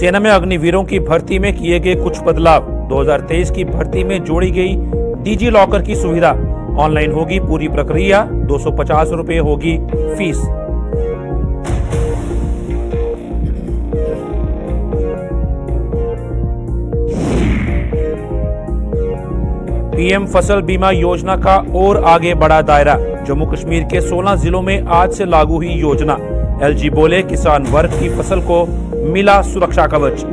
सेना में अग्निवीरों की भर्ती में किए गए कुछ बदलाव। 2023 की भर्ती में जोड़ी गई डिजी लॉकर की सुविधा। ऑनलाइन होगी पूरी प्रक्रिया, 250 रुपए होगी फीस। पीएम फसल बीमा योजना का और आगे बढ़ा दायरा। जम्मू कश्मीर के 16 जिलों में आज से लागू हुई योजना। एलजी बोले, किसान वर्ग की फसल को मिला सुरक्षा कवच।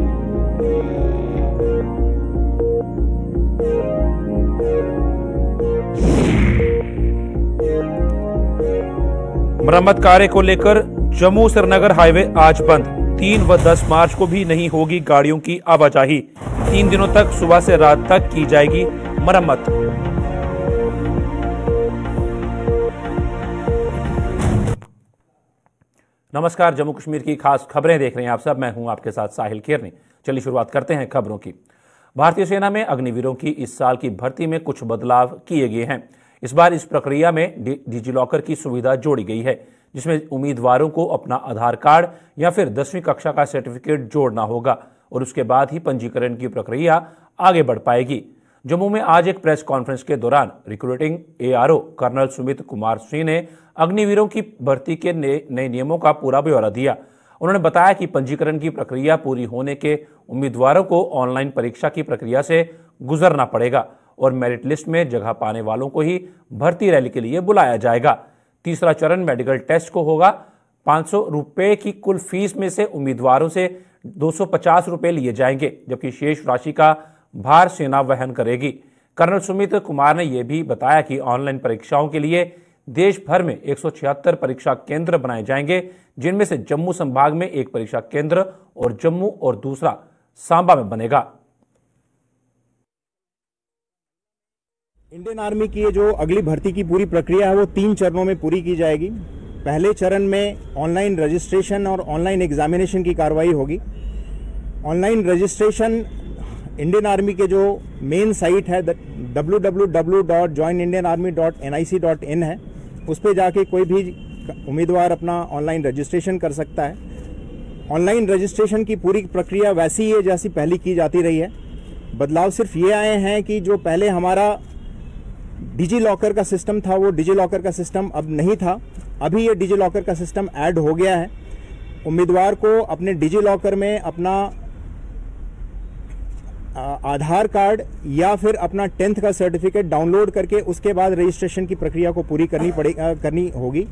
मरम्मत कार्य को लेकर जम्मू श्रीनगर हाईवे आज बंद। 3 व 10 मार्च को भी नहीं होगी गाड़ियों की आवाजाही। 3 दिनों तक सुबह से रात तक की जाएगी मरम्मत। नमस्कार, जम्मू कश्मीर की खास खबरें देख रहे हैं आप सब। मैं हूं आपके साथ साहिल केरनी। चलिए शुरुआत करते हैं खबरों की। भारतीय सेना में अग्निवीरों की इस साल की भर्ती में कुछ बदलाव किए गए हैं। इस बार इस प्रक्रिया में डिजी लॉकर की सुविधा जोड़ी गई है, जिसमें उम्मीदवारों को अपना आधार कार्ड या फिर 10वीं कक्षा का सर्टिफिकेट जोड़ना होगा और उसके बाद ही पंजीकरण की प्रक्रिया आगे बढ़ पाएगी। जम्मू में आज एक प्रेस कॉन्फ्रेंस के दौरान recruiting ARO colonel Sumit Kumar Singh ने अग्निवीरों की भर्ती के नए नियमों का पूरा ब्यौरा दिया। उन्होंने बताया कि पंजीकरण की प्रक्रिया पूरी होने के उम्मीदवारों को ऑनलाइन परीक्षा की प्रक्रिया से गुजरना पड़ेगा और मेरिट लिस्ट में जगह पाने वालों को ही भर्ती रैली के लिए बुलाया जाएगा। तीसरा चरण मेडिकल टेस्ट को होगा। 500 रुपए की कुल फीस में से उम्मीदवारों से 250 रुपए लिए जाएंगे, जबकि शेष राशि का भार सेना वहन करेगी। कर्नल सुमित कुमार ने यह भी बताया कि ऑनलाइन परीक्षाओं के लिए देश भर में 176 परीक्षा केंद्र बनाए जाएंगे, जिनमें से जम्मू संभाग में एक परीक्षा केंद्र और जम्मू और दूसरा सांबा में बनेगा। इंडियन आर्मी की जो अगली भर्ती की पूरी प्रक्रिया है वो 3 चरणों में पूरी की जाएगी। पहले चरण में ऑनलाइन रजिस्ट्रेशन और ऑनलाइन एग्जामिनेशन की कार्रवाई होगी। ऑनलाइन रजिस्ट्रेशन इंडियन आर्मी के जो मेन साइट है www.joinindianarmy.nic.in है, उस पर जाके कोई भी उम्मीदवार अपना ऑनलाइन रजिस्ट्रेशन कर सकता है। ऑनलाइन रजिस्ट्रेशन की पूरी प्रक्रिया वैसी ही है जैसी पहले की जाती रही है। बदलाव सिर्फ ये आए हैं कि जो पहले हमारा डिजी लॉकर का सिस्टम था, वो डिजी लॉकर का सिस्टम अब नहीं था। अभी ये डिजी लॉकर का सिस्टम ऐड हो गया है। उम्मीदवार को अपने डिजी लॉकर में अपना आधार कार्ड या फिर अपना 10th का सर्टिफिकेट डाउनलोड करके उसके बाद रजिस्ट्रेशन की प्रक्रिया को पूरी करनी होगी।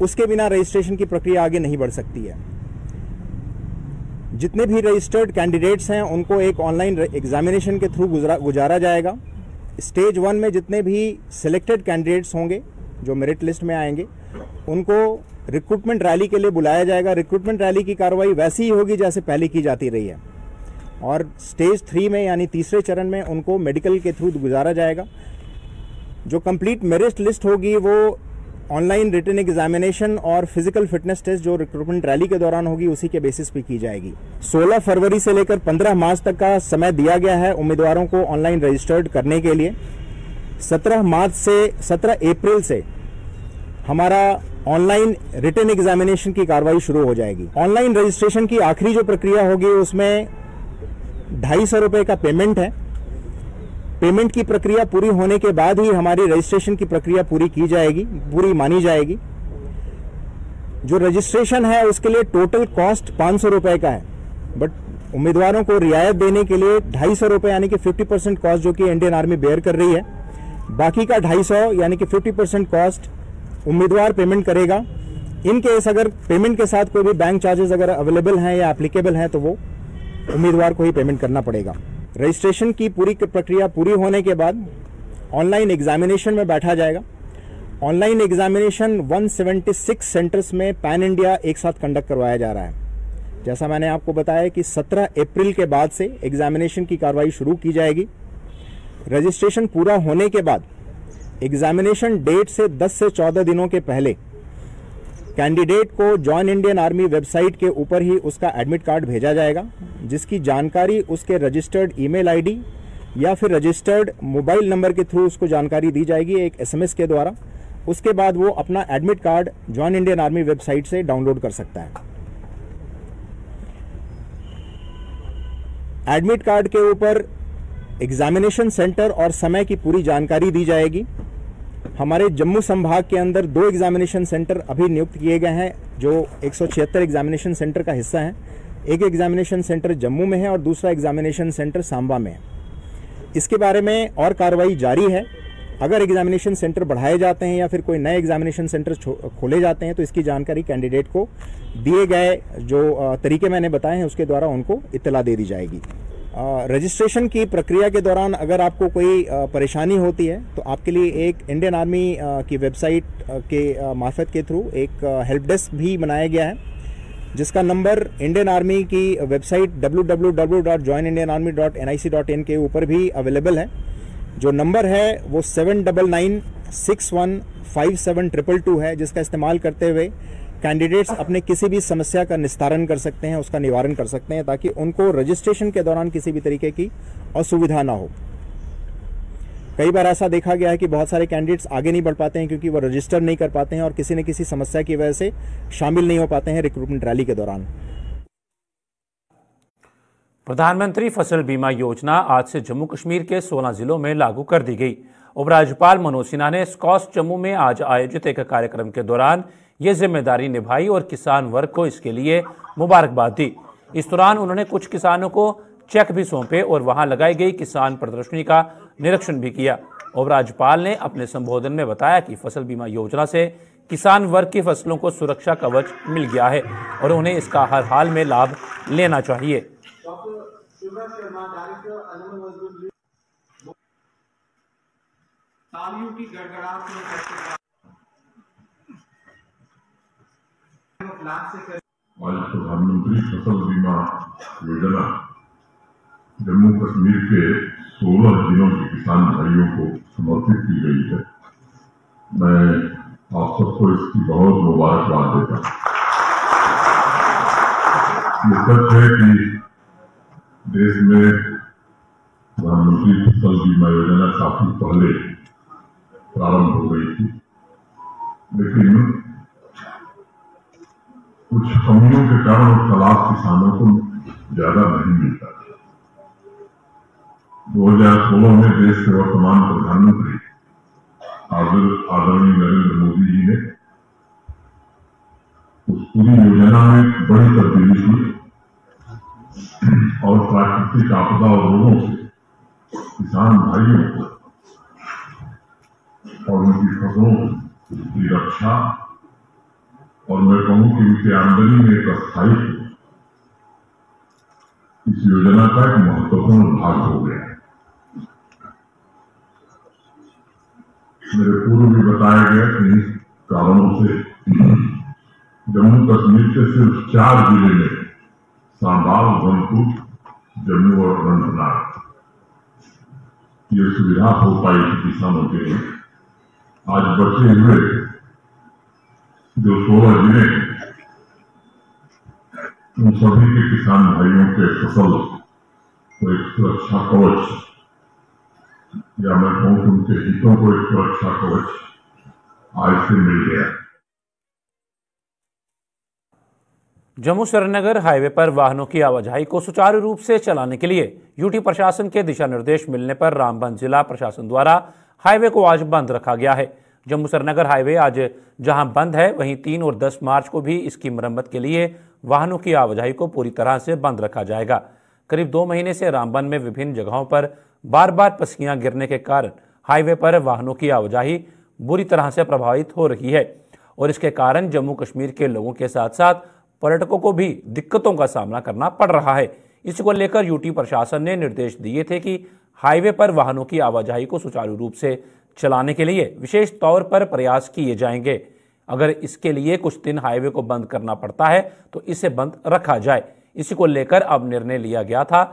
उसके बिना रजिस्ट्रेशन की प्रक्रिया आगे नहीं बढ़ सकती है। जितने भी रजिस्टर्ड कैंडिडेट्स हैं उनको एक ऑनलाइन एग्जामिनेशन के थ्रू गुजारा जाएगा। स्टेज 1 में जितने भी सिलेक्टेड कैंडिडेट्स होंगे जो मेरिट लिस्ट में आएंगे, उनको रिक्रूटमेंट रैली के लिए बुलाया जाएगा। रिक्रूटमेंट रैली की कार्रवाई वैसी ही होगी जैसे पहले की जाती रही है। और स्टेज 3 में यानी तीसरे चरण में उनको मेडिकल के थ्रू गुजारा जाएगा। जो कंप्लीट मेरिट लिस्ट होगी वो ऑनलाइन रिटन एग्जामिनेशन और फिजिकल फिटनेस टेस्ट जो रिक्रूटमेंट रैली के दौरान होगी उसी के बेसिस पे की जाएगी। 16 फरवरी से लेकर 15 मार्च तक का समय दिया गया है उम्मीदवारों को ऑनलाइन रजिस्टर्ड करने के लिए। 17 अप्रैल से हमारा ऑनलाइन रिटन एग्जामिनेशन की कार्रवाई शुरू हो जाएगी। ऑनलाइन रजिस्ट्रेशन की आखिरी जो प्रक्रिया होगी उसमें 250 रुपए का पेमेंट है। पेमेंट की प्रक्रिया पूरी होने के बाद ही हमारी रजिस्ट्रेशन की प्रक्रिया पूरी मानी जाएगी। जो रजिस्ट्रेशन है उसके लिए टोटल कॉस्ट 500 रुपए का है, बट उम्मीदवारों को रियायत देने के लिए 250 रुपए यानी कि 50% कॉस्ट जो कि इंडियन आर्मी बेयर कर रही है, बाकी का 250 यानी कि 50% कॉस्ट उम्मीदवार पेमेंट करेगा। इन केस अगर पेमेंट के साथ कोई भी बैंक चार्जेस अगर अवेलेबल हैं या एप्लीकेबल हैं तो वो उम्मीदवार को ही पेमेंट करना पड़ेगा। रजिस्ट्रेशन की पूरी प्रक्रिया पूरी होने के बाद ऑनलाइन एग्जामिनेशन में बैठा जाएगा। ऑनलाइन एग्जामिनेशन 176 सेंटर्स में पैन इंडिया एक साथ कंडक्ट करवाया जा रहा है। जैसा मैंने आपको बताया कि 17 अप्रैल के बाद से एग्जामिनेशन की कार्रवाई शुरू की जाएगी। रजिस्ट्रेशन पूरा होने के बाद एग्जामिनेशन डेट से 10 से 14 दिनों के पहले कैंडिडेट को जॉइन इंडियन आर्मी वेबसाइट के ऊपर ही उसका एडमिट कार्ड भेजा जाएगा, जिसकी जानकारी उसके रजिस्टर्ड ईमेल आईडी या फिर रजिस्टर्ड मोबाइल नंबर के थ्रू उसको जानकारी दी जाएगी एक एसएमएस के द्वारा। उसके बाद वो अपना admit card join Indian army website से डाउनलोड कर सकता है। एडमिट कार्ड के ऊपर एग्जामिनेशन सेंटर और समय की पूरी जानकारी दी जाएगी। हमारे जम्मू संभाग के अंदर 2 एग्जामिनेशन सेंटर अभी नियुक्त किए गए हैं जो 176 एग्जामिनेशन सेंटर का हिस्सा है। एक एग्जामिनेशन सेंटर जम्मू में है और दूसरा एग्जामिनेशन सेंटर सांबा में है। इसके बारे में और कार्रवाई जारी है। अगर एग्जामिनेशन सेंटर बढ़ाए जाते हैं या फिर कोई नए एग्जामिनेशन सेंटर खोले जाते हैं तो इसकी जानकारी कैंडिडेट को दिए गए जो तरीके मैंने बताए हैं उसके द्वारा उनको इत्तला दे दी जाएगी। रजिस्ट्रेशन की प्रक्रिया के दौरान अगर आपको कोई परेशानी होती है तो आपके लिए एक इंडियन आर्मी की वेबसाइट के मार्फत के थ्रू एक हेल्प डेस्क भी बनाया गया है, जिसका नंबर इंडियन आर्मी की वेबसाइट www.joinindianarmy.nic.in के ऊपर भी अवेलेबल है। जो नंबर है वो 7996157222 है, जिसका इस्तेमाल करते हुए कैंडिडेट्स अपने किसी भी समस्या का निस्तारण कर सकते हैं, उसका निवारण कर सकते हैं, ताकि उनको रजिस्ट्रेशन के दौरान किसी भी तरीके की असुविधा ना हो। कई बार ऐसा देखा गया है कि बहुत सारे कैंडिडेट्स आगे नहीं बढ़ पाते हैं क्योंकि वो रजिस्टर नहीं कर पाते हैं और किसी न किसी समस्या की वजह से शामिल नहीं हो पाते हैं रिक्रूटमेंट रैली के दौरान। प्रधानमंत्री फसल बीमा योजना आज से जम्मू कश्मीर के 16 जिलों में लागू कर दी गई। उपराज्यपाल मनोज सिन्हा ने स्कॉस जम्मू में आज आयोजित एक कार्यक्रम के दौरान ये जिम्मेदारी निभाई और किसान वर्ग को इसके लिए मुबारकबाद दी। इस दौरान उन्होंने कुछ किसानों को चेक भी सौंपे और वहां लगाई गई किसान प्रदर्शनी का निरीक्षण भी किया। उपराज्यपाल ने अपने संबोधन में बताया कि फसल बीमा योजना से किसान वर्ग की फसलों को सुरक्षा कवच मिल गया है और उन्हें इसका हर हाल में लाभ लेना चाहिए। आज प्रधानमंत्री फसल बीमा योजना जम्मू कश्मीर के 16 जिलों के किसान भाइयों को समर्पित की गई है। मैं आप सबको इसकी बहुत मुबारकबाद देता हूँ। ये सच है कि देश में प्रधानमंत्री फसल बीमा योजना काफी पहले प्रारंभ हो गई थी, लेकिन कुछ कमियों के कारण उसका लाभ किसानों को ज्यादा नहीं मिलता। 2016 में देश के वर्तमान प्रधानमंत्री आदरणीय नरेंद्र मोदी जी ने उस पूरी योजना में बड़ी तब्दीली की और प्राकृतिक आपदा और रोगों से किसान भाइयों को और उनकी फसलों की रक्षा और मैं कहूं कि उनकी आमदनी में एक स्थायित्व इस योजना का एक महत्वपूर्ण भाग हो गया है। मेरे पूर्व भी बताया गया कि इन कारणों से जम्मू कश्मीर के सिर्फ 4 जिले में सांबा, उधमपुर, जम्मू और अनंतनाग ये सुविधा हो पाई थी किसानों के लिए। आज बचे हुए जो 16 जिले उन सभी के किसान भाइयों के फसल को एक सुरक्षा कवच या मैं कहूं कि उनके हितों को एक सुरक्षा कवच आज से मिल गया। जम्मू श्रीनगर हाईवे पर वाहनों की आवाजाही को सुचारू रूप से चलाने के लिए यूटी प्रशासन के दिशा निर्देश मिलने पर रामबन जिला प्रशासन द्वारा हाईवे को आज बंद रखा गया है। जम्मू श्रीनगर हाईवे आज जहां बंद है वहीं 3 और 10 मार्च को भी इसकी मरम्मत के लिए वाहनों की आवाजाही को पूरी तरह से बंद रखा जाएगा। करीब 2 महीने से रामबन में विभिन्न जगहों पर बार बार पसलियां गिरने के कारण हाईवे पर वाहनों की आवाजाही बुरी तरह से प्रभावित हो रही है और इसके कारण जम्मू कश्मीर के लोगों के साथ साथ पर्यटकों को भी दिक्कतों का सामना करना पड़ रहा है। इसी को लेकर यूटी प्रशासन ने निर्देश दिए थे कि हाईवे पर वाहनों की आवाजाही को सुचारू रूप से चलाने के लिए विशेष तौर पर प्रयास किए जाएंगे। अगर इसके लिए कुछ दिन हाईवे को बंद करना पड़ता है तो इसे बंद रखा जाए। इसी को लेकर अब निर्णय लिया गया था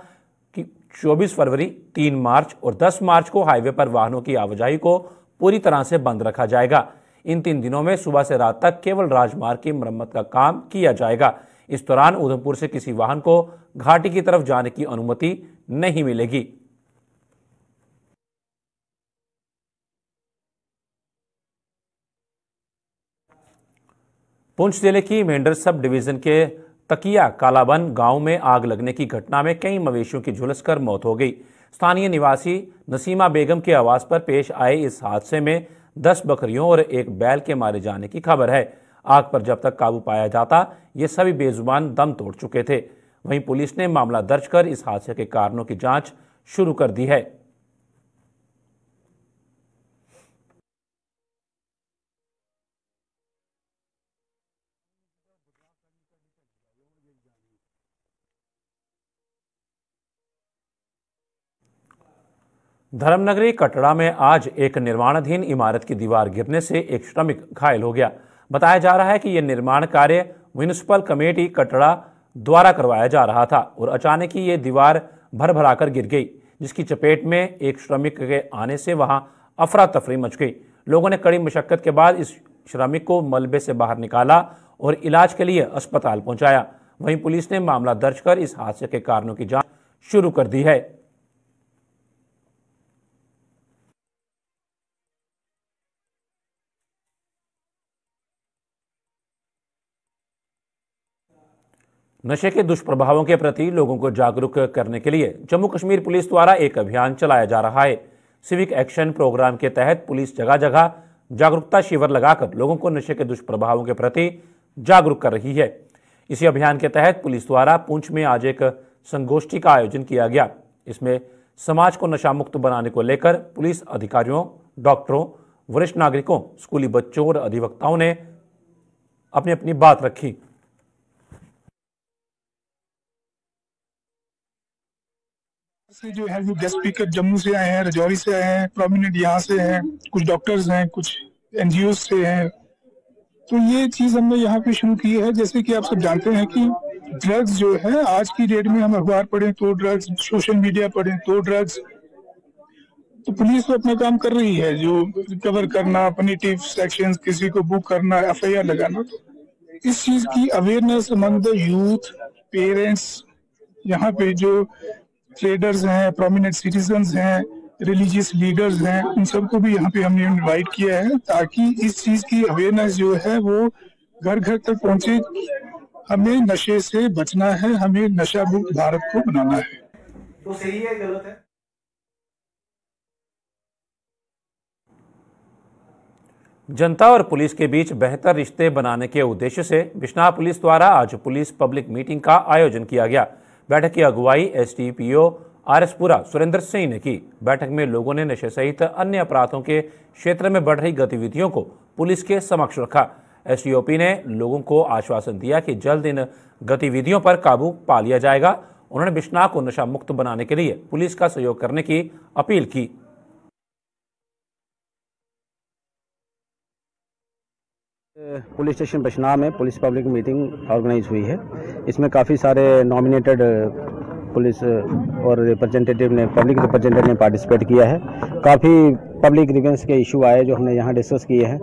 कि 24 फरवरी, 3 मार्च और 10 मार्च को हाईवे पर वाहनों की आवाजाही को पूरी तरह से बंद रखा जाएगा। इन 3 दिनों में सुबह से रात तक केवल राजमार्ग की मरम्मत का काम किया जाएगा। इस दौरान उधमपुर से किसी वाहन को घाटी की तरफ जाने की अनुमति नहीं मिलेगी। पुंछ जिले की मेंढर सब डिवीजन के तकिया कालाबन गांव में आग लगने की घटना में कई मवेशियों की झुलसकर मौत हो गई। स्थानीय निवासी नसीमा बेगम के आवास पर पेश आए इस हादसे में 10 बकरियों और एक बैल के मारे जाने की खबर है। आग पर जब तक काबू पाया जाता ये सभी बेजुबान दम तोड़ चुके थे। वहीं पुलिस ने मामला दर्ज कर इस हादसे के कारणों की जांच शुरू कर दी है। धर्मनगरी कटरा में आज एक निर्माणाधीन इमारत की दीवार गिरने से एक श्रमिक घायल हो गया। बताया जा रहा है कि यह निर्माण कार्य म्युनिसिपल कमेटी कटरा द्वारा करवाया जा रहा था और अचानक ही यह दीवार भरभराकर गिर गई, जिसकी चपेट में एक श्रमिक के आने से वहां अफरा तफरी मच गई। लोगों ने कड़ी मशक्कत के बाद इस श्रमिक को मलबे से बाहर निकाला और इलाज के लिए अस्पताल पहुंचाया। वहीं पुलिस ने मामला दर्ज कर इस हादसे के कारणों की जांच शुरू कर दी है। नशे के दुष्प्रभावों के प्रति लोगों को जागरूक करने के लिए जम्मू कश्मीर पुलिस द्वारा एक अभियान चलाया जा रहा है। सिविक एक्शन प्रोग्राम के तहत पुलिस जगह जगह जागरूकता शिविर लगाकर लोगों को नशे के दुष्प्रभावों के प्रति जागरूक कर रही है। इसी अभियान के तहत पुलिस द्वारा पुंछ में आज एक संगोष्ठी का आयोजन किया गया। इसमें समाज को नशा मुक्त बनाने को लेकर पुलिस अधिकारियों, डॉक्टरों, वरिष्ठ नागरिकों, स्कूली बच्चों और अधिवक्ताओं ने अपनी अपनी बात रखी। से जो है वो गेस्ट स्पीकर जम्मू से आए हैं, राजौरी से आए हैं, प्रोमिनेंट यहाँ से हैं, कुछ डॉक्टर्स हैं, कुछ एनजीओ से हैं। तो ये चीज हमने यहाँ पे शुरू की है। जैसे कि आप सब जानते हैं कि ड्रग्स जो है आज की डेट में हम अखबार पढ़ें तो ड्रग्स, सोशल मीडिया पढ़ें तो ड्रग्स। तो पुलिस तो अपना काम कर रही है, जो रिकवर करना, पनिटिव सेक्शंस, किसी को बुक करना, एफआईआर लगाना। इस चीज की awareness among the youth, parents, यहाँ पे जो ट्रेडर्स हैं, प्रोमिनेंट सिटीजन्स हैं, रिलीजियस लीडर्स हैं, उन सबको भी यहाँ पे हमने इनवाइट किया है ताकि इस चीज की अवेयरनेस जो है वो घर घर तक पहुंचे। हमें नशे से बचना है, हमें नशा मुक्त भारत को बनाना है। तो सही है, गलत है? जनता और पुलिस के बीच बेहतर रिश्ते बनाने के उद्देश्य से बिश्नाह पुलिस द्वारा आज पुलिस पब्लिक मीटिंग का आयोजन किया गया। बैठक की अगुवाई एसडीपीओ आरएसपुरा सुरेंद्र सिंह ने की। बैठक में लोगों ने नशे सहित अन्य अपराधों के क्षेत्र में बढ़ रही गतिविधियों को पुलिस के समक्ष रखा। एसडीओपी ने लोगों को आश्वासन दिया कि जल्द इन गतिविधियों पर काबू पा लिया जाएगा। उन्होंने बिश्नाह को नशा मुक्त बनाने के लिए पुलिस का सहयोग करने की अपील की। पुलिस स्टेशन बिश्नाह में पुलिस पब्लिक मीटिंग ऑर्गेनाइज हुई है। इसमें काफ़ी सारे नॉमिनेटेड पुलिस और रिप्रेजेंटेटिव ने, पब्लिक रिप्रेजेंटेटिव ने पार्टिसिपेट किया है। काफ़ी पब्लिक ग्रीवेंस के इशू आए जो हमने यहाँ डिस्कस किए हैं।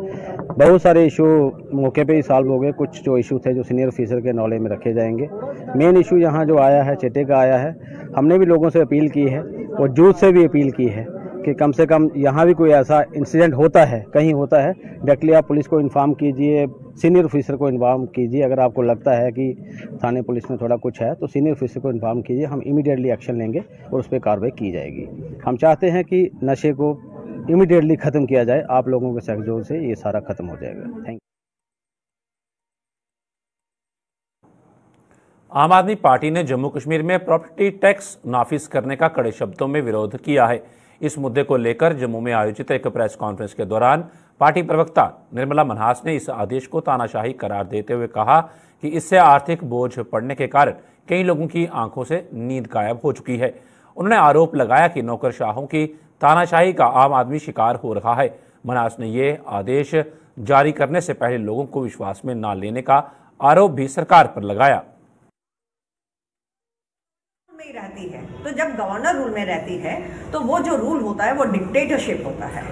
बहुत सारे इशू मौके पे ही सॉल्व हो गए। कुछ जो इशू थे जो सीनियर ऑफिसर के नॉलेज में रखे जाएंगे। मेन इशू यहाँ जो आया है चिट्टे का आया है। हमने भी लोगों से अपील की है और यूथ से भी अपील की है कि कम से कम यहाँ भी कोई ऐसा इंसिडेंट होता है, कहीं होता है, डायरेक्टली आप पुलिस को इन्फॉर्म कीजिए, सीनियर ऑफिसर को इन्फॉर्म कीजिए। अगर आपको लगता है कि थाने पुलिस में थोड़ा कुछ है तो सीनियर ऑफिसर को इन्फॉर्म कीजिए। हम इमीडिएटली एक्शन लेंगे और उस पर कार्रवाई की जाएगी। हम चाहते हैं कि नशे को इमीडिएटली ख़त्म किया जाए। आप लोगों के सहयोग से ये सारा ख़त्म हो जाएगा। Thank you. आम आदमी पार्टी ने जम्मू कश्मीर में प्रॉपर्टी टैक्स नाफिज करने का कड़े शब्दों में विरोध किया है। इस मुद्दे को लेकर जम्मू में आयोजित एक प्रेस कॉन्फ्रेंस के दौरान पार्टी प्रवक्ता निर्मला मनहास ने इस आदेश को तानाशाही करार देते हुए कहा कि इससे आर्थिक बोझ पड़ने के कारण कई लोगों की आंखों से नींद गायब हो चुकी है। उन्होंने आरोप लगाया कि नौकरशाहों की तानाशाही का आम आदमी शिकार हो रहा है। मनहास ने ये आदेश जारी करने से पहले लोगों को विश्वास में न लेने का आरोप भी सरकार पर लगाया। में रहती है तो जब गवर्नर रूल में रहती है तो वो जो रूल होता है वो डिक्टेटरशिप होता है।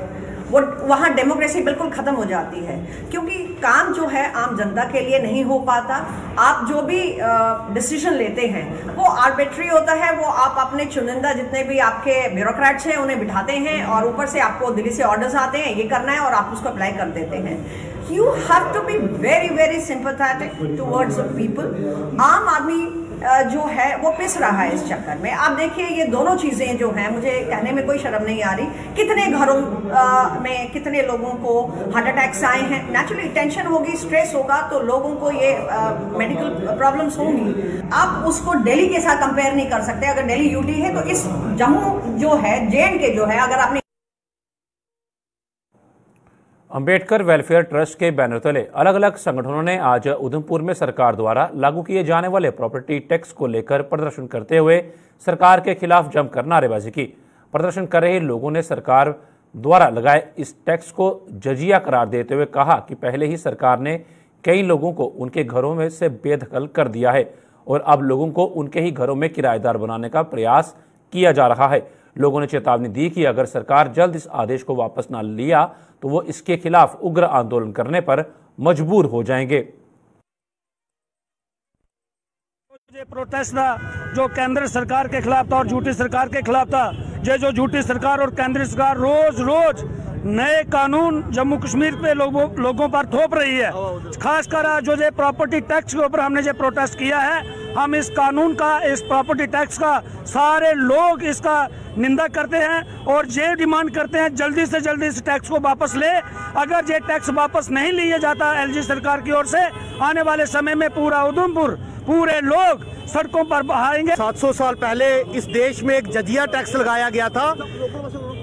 वो वहाँ डेमोक्रेसी बिल्कुल खत्म हो जाती है, क्योंकि काम जो है आम जनता के लिए नहीं हो पाता। आप जो भी डिसीजन लेते हैं वो आर्बिट्री होता है। वो आप अपने चुनिंदा जितने भी आपके ब्यूरोक्रेट्स हैं उन्हें बिठाते हैं और ऊपर से आपको दिल्ली से ऑर्डर्स आते हैं ये करना है और आप उसको अप्लाई कर देते हैं। You have to be very very sympathetic towards the people. आम आदमी जो है वो पिस रहा है इस चक्कर में। आप देखिए ये दोनों चीजें जो हैं, मुझे कहने में कोई शर्म नहीं आ रही, कितने घरों में कितने लोगों को हार्ट अटैक्स आए हैं। नेचुरली टेंशन होगी, स्ट्रेस होगा तो लोगों को ये मेडिकल प्रॉब्लम्स होंगी। आप उसको दिल्ली के साथ कंपेयर नहीं कर सकते। अगर दिल्ली यूटी है तो इस जम्मू जो है, JNK जो है, अगर आपने अंबेडकर वेलफेयर ट्रस्ट के बैनर तले अलग अलग संगठनों ने आज उधमपुर में सरकार द्वारा लागू किए जाने वाले प्रॉपर्टी टैक्स को लेकर प्रदर्शन करते हुए सरकार के खिलाफ जमकर नारेबाजी की। प्रदर्शन कर रहे लोगों ने सरकार द्वारा लगाए इस टैक्स को जजिया करार देते हुए कहा कि पहले ही सरकार ने कई लोगों को उनके घरों में से बेदखल कर दिया है और अब लोगों को उनके ही घरों में किराएदार बनाने का प्रयास किया जा रहा है। लोगों ने चेतावनी दी कि अगर सरकार जल्द इस आदेश को वापस न लिया तो वो इसके खिलाफ उग्र आंदोलन करने पर मजबूर हो जाएंगे। प्रोटेस्ट था जो केंद्र सरकार के खिलाफ था और झूठी सरकार के खिलाफ था। ये जो झूठी सरकार और केंद्र सरकार रोज रोज नए कानून जम्मू कश्मीर पे लोगों पर थोप रही है। खासकर जो ये प्रॉपर्टी टैक्स के ऊपर हमने जो प्रोटेस्ट किया है, हम इस कानून का, इस प्रॉपर्टी टैक्स का सारे लोग इसका निंदा करते हैं और ये डिमांड करते हैं जल्दी से जल्दी इस टैक्स को वापस ले। अगर ये टैक्स वापस नहीं लिया जाता LG सरकार की ओर से, आने वाले समय में पूरा उधमपुर, पूरे लोग सड़कों पर बहाएंगे। 700 साल पहले इस देश में एक जजिया टैक्स लगाया गया था।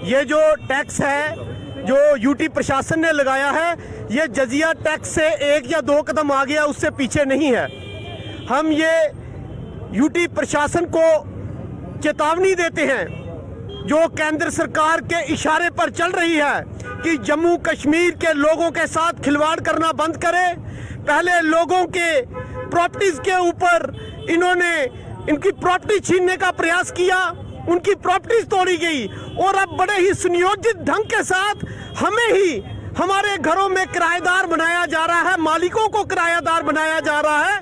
ये जो टैक्स है जो यूटी प्रशासन ने लगाया है, ये जजिया टैक्स से 1 या 2 कदम आ गया, उससे पीछे नहीं है। हम ये यूटी प्रशासन को चेतावनी देते हैं जो केंद्र सरकार के इशारे पर चल रही है कि जम्मू कश्मीर के लोगों के साथ खिलवाड़ करना बंद करे। पहले लोगों के प्रॉपर्टीज के ऊपर इन्होंने इनकी प्रॉपर्टी छीनने का प्रयास किया, उनकी प्रॉपर्टीज तोड़ी गई और अब बड़े ही सुनियोजित ढंग के साथ हमें ही हमारे घरों में किराएदार बनाया जा रहा है, मालिकों को किराएदार बनाया जा रहा है।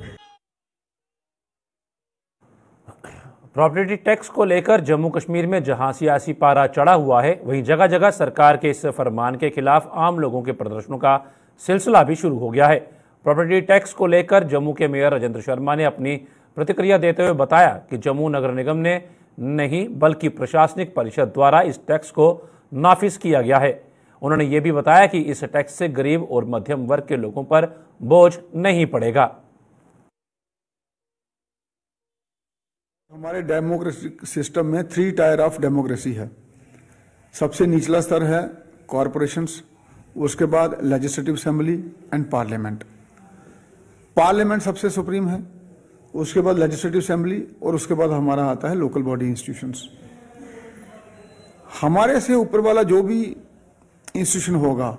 प्रॉपर्टी टैक्स को लेकर जम्मू कश्मीर में जहां सियासी पारा चढ़ा हुआ है, वहीं जगह जगह सरकार के इस फरमान के खिलाफ आम लोगों के प्रदर्शनों का सिलसिला भी शुरू हो गया है। प्रॉपर्टी टैक्स को लेकर जम्मू के मेयर राजेंद्र शर्मा ने अपनी प्रतिक्रिया देते हुए बताया कि जम्मू नगर निगम ने नहीं बल्कि प्रशासनिक परिषद द्वारा इस टैक्स को नाफिज किया गया है। उन्होंने ये भी बताया कि इस टैक्स से गरीब और मध्यम वर्ग के लोगों पर बोझ नहीं पड़ेगा। हमारे डेमोक्रेसी सिस्टम में 3 टायर ऑफ डेमोक्रेसी है। सबसे निचला स्तर है कॉरपोरेशंस, उसके बाद legislative assembly and parliament. Parliament सबसे सुप्रीम है, उसके बाद लेजिस्लेटिव असेंबली और उसके बाद हमारा आता है लोकल बॉडी इंस्टीट्यूशंस। हमारे से ऊपर वाला जो भी इंस्टीट्यूशन होगा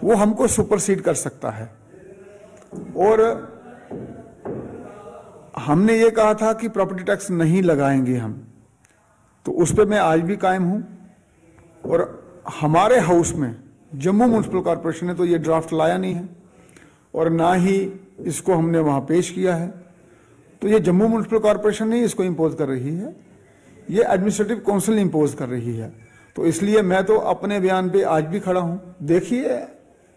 वो हमको सुपरसीड कर सकता है। और हमने ये कहा था कि प्रॉपर्टी टैक्स नहीं लगाएंगे हम, तो उस पर मैं आज भी कायम हूं। और हमारे हाउस में जम्मू म्युनिसिपल कॉरपोरेशन ने तो ये ड्राफ्ट लाया नहीं है और ना ही इसको हमने वहां पेश किया है। तो ये जम्मू म्युनिसिपल कॉरपोरेशन नहीं इसको इंपोज कर रही है, ये एडमिनिस्ट्रेटिव काउंसिल इंपोज कर रही है। तो इसलिए मैं तो अपने बयान पे आज भी खड़ा हूं। देखिए,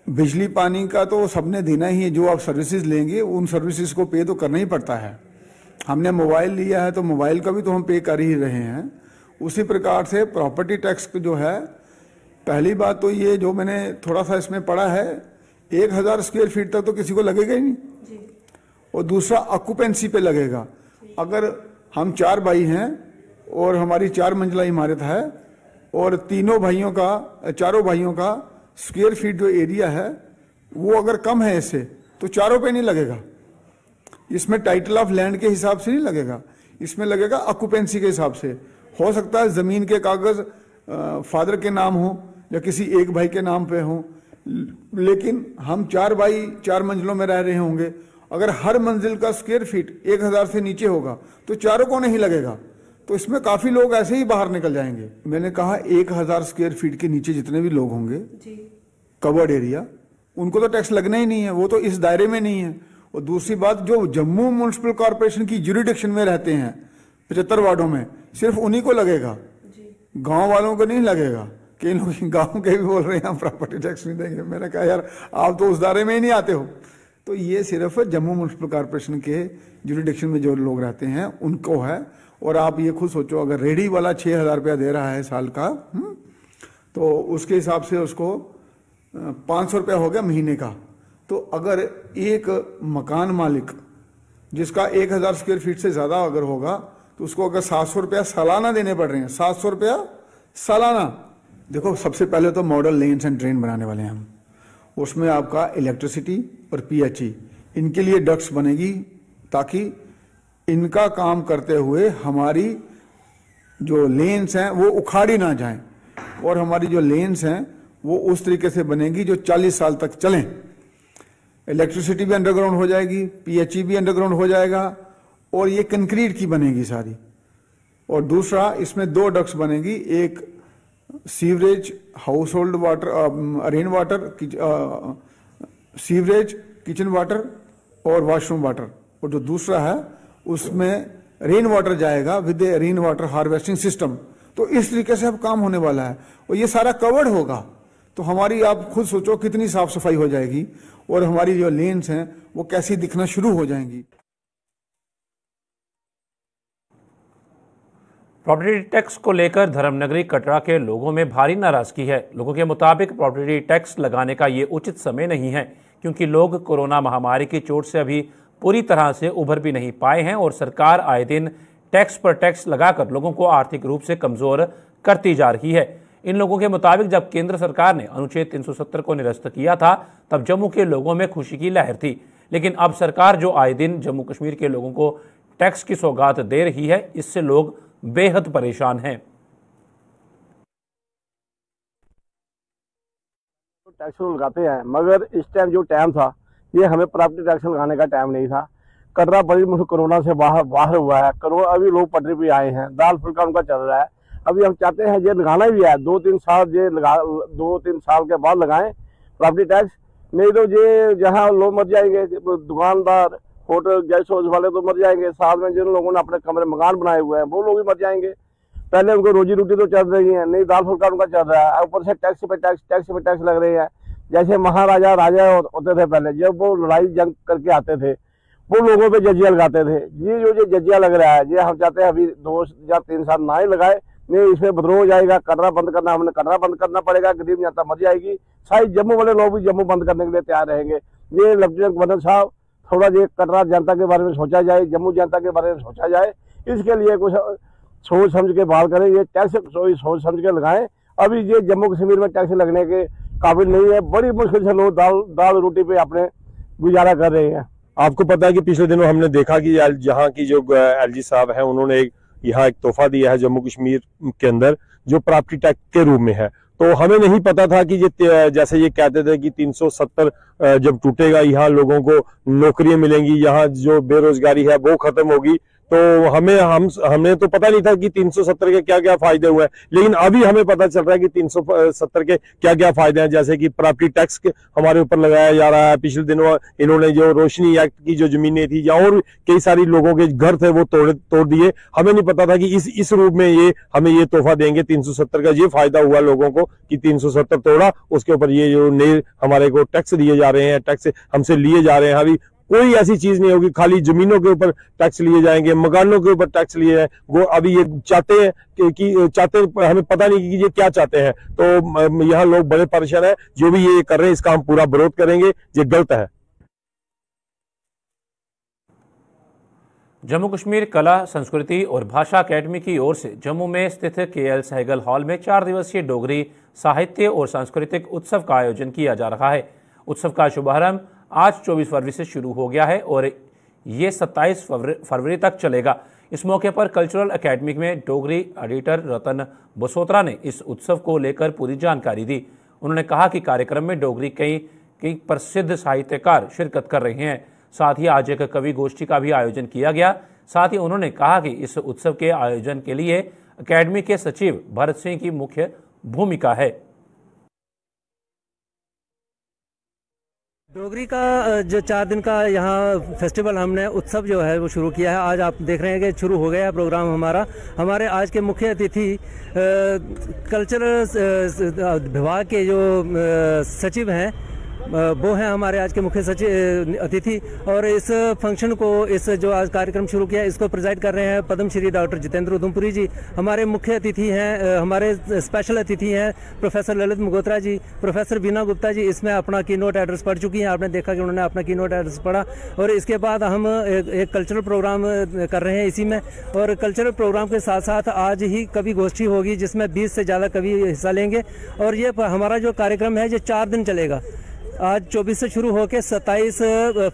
बिजली पानी का तो सबने देना ही है, जो आप सर्विसेज लेंगे उन सर्विसेज को पे तो करना ही पड़ता है। हमने मोबाइल लिया है तो मोबाइल का भी तो हम पे कर ही रहे हैं। उसी प्रकार से प्रॉपर्टी टैक्स जो है, पहली बात तो ये जो मैंने थोड़ा सा इसमें पढ़ा है, 1000 स्क्वायर फीट तक तो किसी को लगेगा ही नहीं जी। और दूसरा ऑक्यूपेंसी पे लगेगा। अगर हम 4 भाई हैं और हमारी 4 मंजिला इमारत है और चारों भाइयों का स्क्वायर फीट जो एरिया है वो अगर कम है इससे, तो चारों पे नहीं लगेगा। इसमें टाइटल ऑफ लैंड के हिसाब से नहीं लगेगा, इसमें लगेगा ऑक्यूपेंसी के हिसाब से। हो सकता है जमीन के कागज फादर के नाम हो या किसी एक भाई के नाम पे हो, लेकिन हम 4 भाई 4 मंजिलों में रह रहे होंगे। अगर हर मंजिल का स्क्वायर फीट 1000 से नीचे होगा तो चारों को नहीं लगेगा, तो इसमें काफी लोग ऐसे ही बाहर निकल जाएंगे। मैंने कहा 1000 स्क्वायर फीट के नीचे जितने भी लोग होंगे कवर्ड एरिया, उनको तो टैक्स लगना ही नहीं है, वो तो इस दायरे में नहीं है। और दूसरी बात, जो जम्मू म्युनिसिपल कॉरपोरेशन की ज्यूरिडिक्शन में रहते हैं 75 वार्डों में, सिर्फ उन्हीं को लगेगा, गांव वालों को नहीं लगेगा कई लोग गाँव के भी बोल रहे हैं हम प्रॉपर्टी टैक्स नहीं देंगे। मैंने कहा यार आप तो उस दायरे में ही नहीं आते हो। तो ये सिर्फ जम्मू म्युनिसिपल कॉर्पोरेशन के जुरिडिक्शन में जो लोग रहते हैं उनको है। और आप ये खुद सोचो, अगर रेडी वाला 6,000 रुपया दे रहा है साल का, तो उसके हिसाब से उसको 500 रुपया हो गया महीने का। तो अगर एक मकान मालिक जिसका 1000 स्क्वायर फीट से ज्यादा अगर होगा तो उसको अगर 700 रुपया सालाना देने पड़ रहे हैं, 700 रुपया सालाना। देखो सबसे पहले तो मॉडल लेन्स एंड ड्रेन बनाने वाले हैं हम, उसमें आपका इलेक्ट्रिसिटी और पीएचई इनके लिए डक्ट्स बनेगी ताकि इनका काम करते हुए हमारी जो लेन्स हैं वो उखाड़ी ना जाएं, और हमारी जो लेन्स हैं वो उस तरीके से बनेगी जो 40 साल तक चलें। इलेक्ट्रिसिटी भी अंडरग्राउंड हो जाएगी, पीएचई भी अंडरग्राउंड हो जाएगा, और ये कंक्रीट की बनेगी सारी। और दूसरा इसमें 2 डक्ट्स बनेगी, एक sewerage house hold water, rain water, sewerage kitchen water और वॉशरूम वाटर, और जो दूसरा है उसमें रेन वाटर जाएगा with rain water harvesting system. तो इस तरीके से अब काम होने वाला है और ये सारा कवर्ड होगा। तो हमारी आप खुद सोचो कितनी साफ सफाई हो जाएगी और हमारी जो लेन्स हैं वो कैसी दिखना शुरू हो जाएंगी। प्रॉपर्टी टैक्स को लेकर धर्मनगरी कटरा के लोगों में भारी नाराजगी है। लोगों के मुताबिक प्रॉपर्टी टैक्स लगाने का ये उचित समय नहीं है, क्योंकि लोग कोरोना महामारी की चोट से अभी पूरी तरह से उभर भी नहीं पाए हैं और सरकार आए दिन टैक्स पर टैक्स लगाकर लोगों को आर्थिक रूप से कमजोर करती जा रही है। इन लोगों के मुताबिक जब केंद्र सरकार ने अनुच्छेद 370 को निरस्त किया था तब जम्मू के लोगों में खुशी की लहर थी, लेकिन अब सरकार जो आए दिन जम्मू कश्मीर के लोगों को टैक्स की सौगात दे रही है, इससे लोग बेहद परेशान हैं। टैक्स लगाते हैं, मगर इस टाइम जो टाइम था ये हमें प्रॉपर्टी टैक्स लगाने का टाइम नहीं था। कटरा बड़ी मुश्किल कोरोना से बाहर हुआ है, कोरोना अभी लोग पटरी पे आए हैं, दाल फुल्का उनका चल रहा है। अभी हम चाहते हैं ये लगाना भी है, 2-3 साल ये 2-3 साल के बाद लगाएं प्रॉपर्टी टैक्स, नहीं तो ये जहाँ लोग मर जाएंगे, दुकानदार होटल गैस हाउस वाले तो मर जाएंगे, साथ में जिन लोगों ने अपने कमरे मकान बनाए हुए हैं वो लोग भी मर जाएंगे। पहले उनको रोजी रोटी तो चल रही है, नहीं दाल फुल्का उनका चल रहा है, ऊपर से टैक्स पे टैक्स लग रहे हैं। जैसे महाराजा राजा होते थे पहले, जब वो लड़ाई जंग करके आते थे वो लोगों पे जजिया लगाते थे। ये जो जजिया लग रहा है ये हम चाहते हैं अभी 2 या 3 साल ना ही लगाए, नहीं इसमें बदलाव हो जाएगा। कटरा बंद करना, हमने कटरा बंद करना पड़ेगा, गरीब जनता मर जाएगी। शायद जम्मू वाले लोग भी जम्मू बंद करने के लिए तैयार रहेंगे। ये लेफ्टिनेंट गवर्नर साहब थोड़ा ये कटरा जनता के बारे में सोचा जाए, जम्मू जनता के बारे में सोचा जाए, इसके लिए कुछ सोच समझ के बात करें। ये टैक्स सोच समझ के लगाएं। अभी ये जम्मू कश्मीर में टैक्स लगने के काबिल नहीं है, बड़ी मुश्किल से लोग दाल रोटी पे अपने गुजारा कर रहे हैं। आपको पता है कि पिछले दिनों हमने देखा कि यहाँ की जो एलजी साहब है उन्होंने यहाँ एक तोहफा दिया है जम्मू कश्मीर के अंदर जो प्रॉपर्टी टैक्स के रूप में है। तो हमें नहीं पता था कि ये जैसे ये कहते थे कि 370 जब टूटेगा यहाँ लोगों को नौकरियां मिलेंगी, यहाँ जो बेरोजगारी है वो खत्म होगी। तो हमें तो पता नहीं था कि 370 के क्या क्या फायदे हुए हैं, लेकिन अभी हमें पता चल रहा है कि 370 के क्या क्या फायदे हैं। जैसे कि प्रॉपर्टी टैक्स हमारे ऊपर लगाया जा रहा है। पिछले दिनों इन्होंने जो रोशनी एक्ट की जो जमीनें थी या और कई सारी लोगों के घर थे वो तोड़ दिए। हमें नहीं पता था कि इस रूप में ये हमें ये तोहफा देंगे 370 का। ये फायदा हुआ लोगों को कि 370 तोड़ा, उसके ऊपर ये जो नए हमारे को टैक्स दिए जा रहे हैं, टैक्स हमसे लिए जा रहे हैं। अभी कोई ऐसी चीज नहीं होगी खाली जमीनों के ऊपर टैक्स लिए जाएंगे, मकानों के ऊपर टैक्स लिए जाए। वो अभी ये चाहते हैं कि चाहते हमें पता नहीं कि ये क्या चाहते हैं। तो यहाँ लोग बड़े परेशान हैं। जो भी ये कर रहे हैं इसका हम पूरा विरोध करेंगे, ये गलत है। जम्मू कश्मीर कला संस्कृति और भाषा अकेडमी की ओर से जम्मू में स्थित KL सहगल हॉल में 4 दिवसीय डोगरी साहित्य और सांस्कृतिक उत्सव का आयोजन किया जा रहा है। उत्सव का शुभारंभ आज 24 फरवरी से शुरू हो गया है और ये 27 फरवरी तक चलेगा। इस मौके पर कल्चरल एकेडमी में डोगरी एडिटर रतन बसोत्रा ने इस उत्सव को लेकर पूरी जानकारी दी। उन्होंने कहा कि कार्यक्रम में डोगरी कई प्रसिद्ध साहित्यकार शिरकत कर रहे हैं। साथ ही आज एक कवि गोष्ठी का भी आयोजन किया गया। साथ ही उन्होंने कहा कि इस उत्सव के आयोजन के लिए एकेडमी के सचिव भरत सिंह की मुख्य भूमिका है। डोगरी का जो 4 दिन का यहाँ फेस्टिवल हमने उत्सव जो है वो शुरू किया है। आज आप देख रहे हैं कि शुरू हो गया है प्रोग्राम हमारा। हमारे आज के मुख्य अतिथि कल्चरल विभाग के जो सचिव हैं वो हैं हमारे आज के मुख्य सचिव अतिथि। और इस फंक्शन को, इस जो आज कार्यक्रम शुरू किया, इसको प्रेजाइड कर रहे हैं पद्म श्री डॉक्टर जितेंद्र उधमपुरी जी। हमारे मुख्य अतिथि हैं, हमारे स्पेशल अतिथि हैं प्रोफेसर ललित मगोत्रा जी, प्रोफेसर बीना गुप्ता जी इसमें अपना की नोट एड्रेस पढ़ चुकी हैं। आपने देखा कि उन्होंने अपना की नोट एड्रेस पढ़ा। और इसके बाद हम एक कल्चरल प्रोग्राम कर रहे हैं इसी में। और कल्चरल प्रोग्राम के साथ साथ आज ही कवि गोष्ठी होगी जिसमें 20 से ज़्यादा कवि हिस्सा लेंगे। और ये हमारा जो कार्यक्रम है ये 4 दिन चलेगा। आज 24 से शुरू होकर 27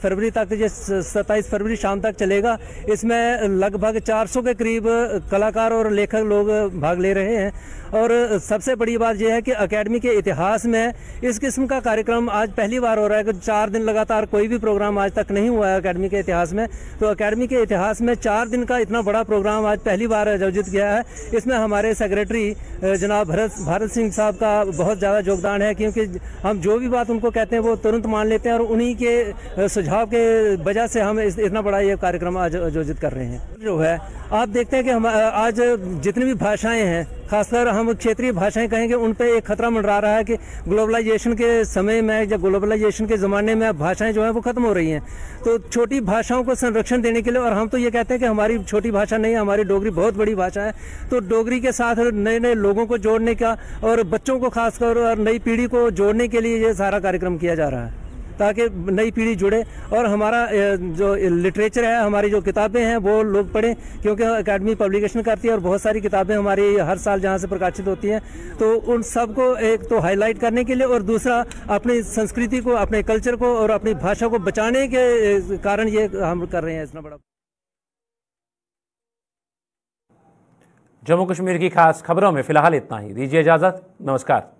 फरवरी तक, ये 27 फरवरी शाम तक चलेगा। इसमें लगभग 400 के करीब कलाकार और लेखक लोग भाग ले रहे हैं। और सबसे बड़ी बात यह है कि एकेडमी के इतिहास में इस किस्म का कार्यक्रम आज पहली बार हो रहा है कि 4 दिन लगातार कोई भी प्रोग्राम आज तक नहीं हुआ है एकेडमी के इतिहास में। तो एकेडमी के इतिहास में 4 दिन का इतना बड़ा प्रोग्राम आज पहली बार आयोजित किया है। इसमें हमारे सेक्रेटरी जनाब भारत सिंह साहब का बहुत ज़्यादा योगदान है, क्योंकि हम जो भी बात उनको कहते हैं वो तुरंत मान लेते हैं और उन्हीं के सुझाव के वजह से हम इतना बड़ा ये कार्यक्रम आज आयोजित कर रहे हैं। जो है आप देखते हैं कि हम आज जितनी भी भाषाएं हैं, खासकर हम क्षेत्रीय भाषाएं कहेंगे, उन पे एक खतरा मंडरा रहा है कि ग्लोबलाइजेशन के समय में या ग्लोबलाइजेशन के ज़माने में भाषाएं जो हैं वो ख़त्म हो रही हैं। तो छोटी भाषाओं को संरक्षण देने के लिए, और हम तो ये कहते हैं कि हमारी छोटी भाषा नहीं है, हमारी डोगरी बहुत बड़ी भाषा है। तो डोगरी के साथ नए नए लोगों को जोड़ने का और बच्चों को खासकर और नई पीढ़ी को जोड़ने के लिए ये सारा कार्यक्रम किया जा रहा है ताकि नई पीढ़ी जुड़े। और हमारा जो लिटरेचर है, हमारी जो किताबें हैं वो लोग पढ़ें, क्योंकि एकेडमी पब्लिकेशन करती है और बहुत सारी किताबें हमारी हर साल जहाँ से प्रकाशित होती हैं। तो उन सब को एक तो हाईलाइट करने के लिए, और दूसरा अपनी संस्कृति को, अपने कल्चर को और अपनी भाषा को बचाने के कारण ये हम कर रहे हैं इतना बड़ा। जम्मू कश्मीर की खास खबरों में फिलहाल इतना ही। दीजिए इजाजत, नमस्कार।